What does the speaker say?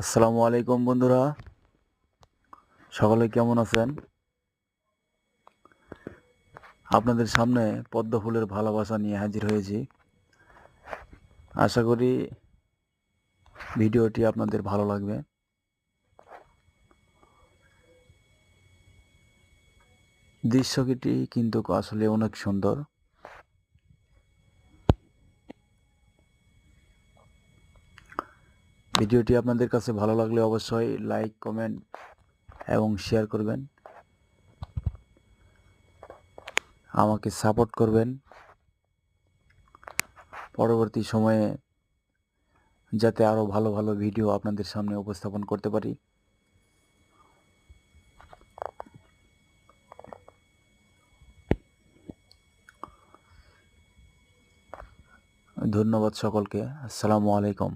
আসসালামু আলাইকুম বন্ধুরা, সকলে কেমন আছেন? আপনাদের সামনে পদ্ম ফুলের ভালোবাসা নিয়ে হাজির হয়েছি। আশা করি ভিডিওটি আপনাদের ভালো লাগবে। দৃশ্যটি কিন্তু আসলে অনেক সুন্দর। ভিডিওটি আপনাদের কাছে ভালো লাগলে অবশ্যই লাইক, কমেন্ট এবং শেয়ার করবেন। আমাকে সাপোর্ট করবেন পরবর্তী সময়ে, যাতে আরও ভালো ভালো ভিডিও আপনাদের সামনে উপস্থাপন করতে পারি। ধন্যবাদ সকলকে। আসসালামু আলাইকুম।